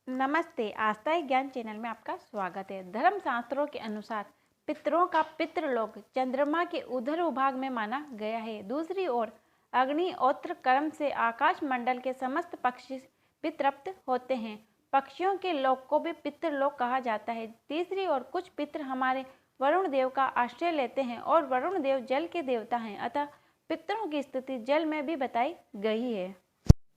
नमस्ते, आस्था ही ज्ञान चैनल में आपका स्वागत है। धर्म शास्त्रों के अनुसार पितरों का पितृलोक चंद्रमा के ऊर्ध्व भाग में माना गया है। दूसरी ओर अग्निहोत्र कर्म से आकाश मंडल के समस्त पक्षी पितृप्त होते हैं। पक्षियों के लोक को भी पितृलोक कहा जाता है। तीसरी ओर कुछ पितृ हमारे वरुण देव का आश्रय लेते हैं और वरुण देव जल के देवता हैं, अतः पितरों की स्थिति जल में भी बताई गई है।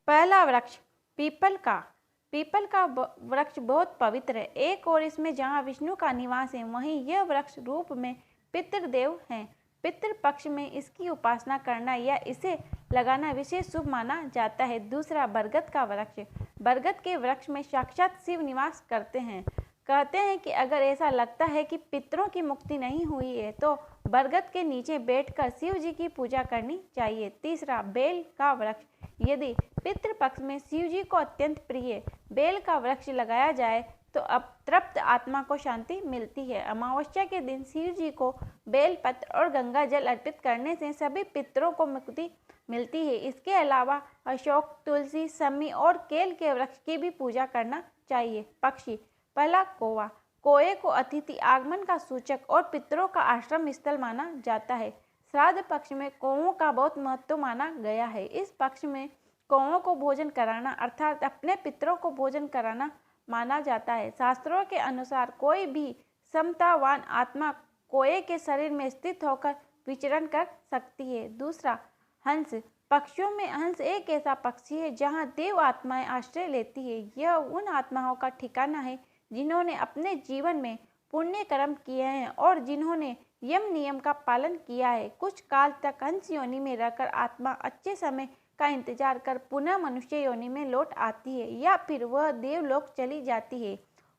पहला वृक्ष पीपल का वृक्ष बहुत पवित्र है। एक और इसमें जहाँ विष्णु का निवास है, वहीं यह वृक्ष रूप में पितृदेव हैं। पितृ पक्ष में इसकी उपासना करना या इसे लगाना विशेष शुभ माना जाता है। दूसरा बरगद का वृक्ष। बरगद के वृक्ष में साक्षात शिव निवास करते हैं। कहते हैं कि अगर ऐसा लगता है कि पितरों की मुक्ति नहीं हुई है तो बरगद के नीचे बैठकर शिव जी की पूजा करनी चाहिए। तीसरा बेल का वृक्ष। यदि पितृपक्ष में शिव जी को अत्यंत प्रिय बेल का वृक्ष लगाया जाए तो अतृप्त आत्मा को शांति मिलती है। अमावस्या के दिन शिव जी को बेल पत्र और गंगा जल अर्पित करने से सभी पितरों को मुक्ति मिलती है। इसके अलावा अशोक, तुलसी, शमी और केल के वृक्ष की भी पूजा करना चाहिए। पक्षी। पहला कौवा। कौए को अतिथि आगमन का सूचक और पितरों का आश्रम स्थल माना जाता है। श्राद्ध पक्ष में कौओं का बहुत महत्व माना गया है। इस पक्ष में कौओं को भोजन कराना अर्थात अपने पितरों को भोजन कराना माना जाता है। शास्त्रों के अनुसार कोई भी समतावान आत्मा कौए के शरीर में स्थित होकर विचरण कर सकती है। दूसरा हंस। पक्षियों में हंस एक ऐसा पक्षी है जहाँ देव आत्माएं आश्रय लेती है। यह उन आत्माओं का ठिकाना है जिन्होंने अपने जीवन में पुण्य कर्म किए हैं और जिन्होंने यम नियम का पालन किया है। कुछ काल तक हंस योनि में रहकर आत्मा अच्छे समय का इंतजार कर पुनः मनुष्य योनि में लौट आती है या फिर वह देवलोक चली जाती है।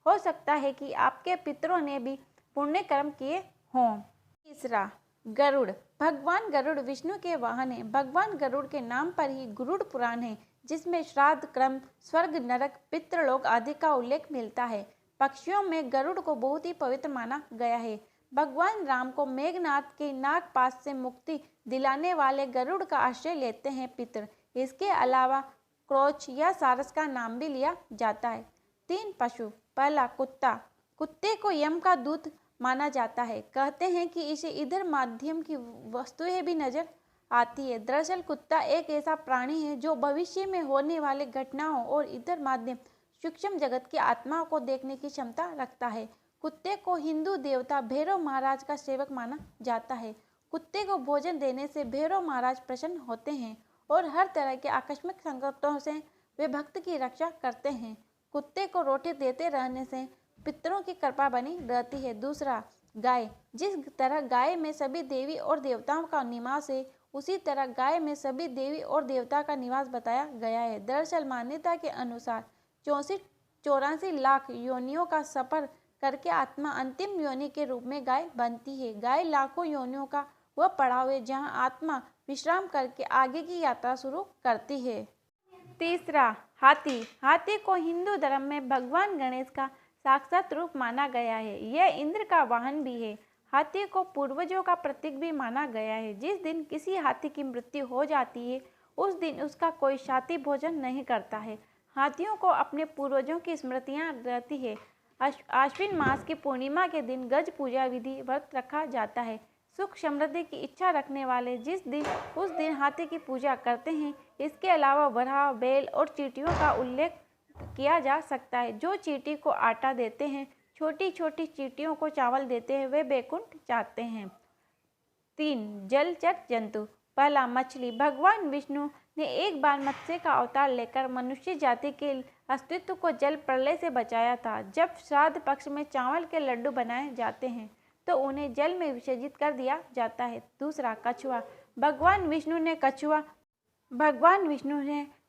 हो सकता है कि आपके पितरों ने भी पुण्य कर्म किए हों। तीसरा गरुड़। भगवान गरुड़ विष्णु के वाहन है। भगवान गरुड़ के नाम पर ही गरुड़ पुराण है, जिसमें श्राद्ध क्रम, स्वर्ग, नरक, पितृलोक आदि का उल्लेख मिलता है। पक्षियों में गरुड़ को बहुत ही पवित्र माना गया है। भगवान राम को मेघनाथ के नागपाश से मुक्ति दिलाने वाले गरुड़ का आश्रय लेते हैं पितर। इसके अलावा क्रोच या सारस का नाम भी लिया जाता है। 3 पशु। पहला कुत्ता। कुत्ते को यम का दूत माना जाता है। कहते हैं कि इसे इधर माध्यम की वस्तुएं भी नजर आती है। दरअसल कुत्ता एक ऐसा प्राणी है जो भविष्य में होने वाले घटनाओं और इधर माध्यम सूक्ष्म जगत की आत्माओं को देखने की क्षमता रखता है। कुत्ते को हिंदू देवता भैरव महाराज का सेवक माना जाता है। कुत्ते को भोजन देने से भैरव महाराज प्रसन्न होते हैं और हर तरह के आकस्मिक संकटों से वे भक्त की रक्षा करते हैं। कुत्ते को रोटी देते रहने से पितरों की कृपा बनी रहती है। दूसरा गाय। जिस तरह गाय में सभी देवी और देवताओं का निवास है, उसी तरह गाय में सभी देवी और देवता का निवास बताया गया है। दरअसल मान्यता के अनुसार 84 लाख योनियों का सफर करके आत्मा अंतिम योनि के रूप में गाय बनती है। गाय लाखों योनियों का वह पड़ाव है जहाँ आत्मा विश्राम करके आगे की यात्रा शुरू करती है। तीसरा हाथी। हाथी को हिंदू धर्म में भगवान गणेश का साक्षात रूप माना गया है। यह इंद्र का वाहन भी है। हाथी को पूर्वजों का प्रतीक भी माना गया है। जिस दिन किसी हाथी की मृत्यु हो जाती है, उस दिन उसका कोई साथी भोजन नहीं करता है। हाथियों को अपने पूर्वजों की स्मृतियाँ रहती है। आश्विन मास की पूर्णिमा के दिन गज पूजा विधि व्रत रखा जाता है। सुख समृद्धि की इच्छा रखने वाले उस दिन हाथी की पूजा करते हैं। इसके अलावा वराह, बैल और चींटियों का उल्लेख किया जा सकता है। जो चींटी को आटा देते हैं, छोटी छोटी चींटियों को चावल देते हैं, वे बैकुंठ चाहते हैं। 3 जलचर जंतु। पहला मछली। भगवान विष्णु ने एक बार मत्स्य का अवतार लेकर मनुष्य जाति के अस्तित्व को जल प्रलय से बचाया था। जब श्राद्ध पक्ष में चावल के लड्डू बनाए जाते हैं तो उन्हें जल में विसर्जित कर दिया जाता है। दूसरा कछुआ। भगवान विष्णु ने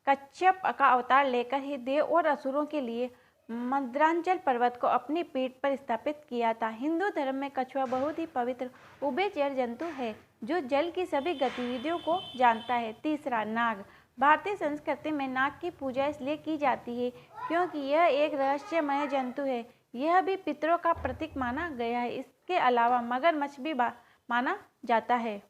कच्छप का अवतार लेकर ही देव और असुरों के लिए मद्रांचल पर्वत को अपनी पीठ पर स्थापित किया था। हिंदू धर्म में कछुआ बहुत ही पवित्र उभयचर जंतु है जो जल की सभी गतिविधियों को जानता है। तीसरा नाग। भारतीय संस्कृति में नाग की पूजा इसलिए की जाती है क्योंकि यह एक रहस्यमय जंतु है। यह भी पितरों का प्रतीक माना गया है। इसके अलावा मगरमच्छ भी माना जाता है।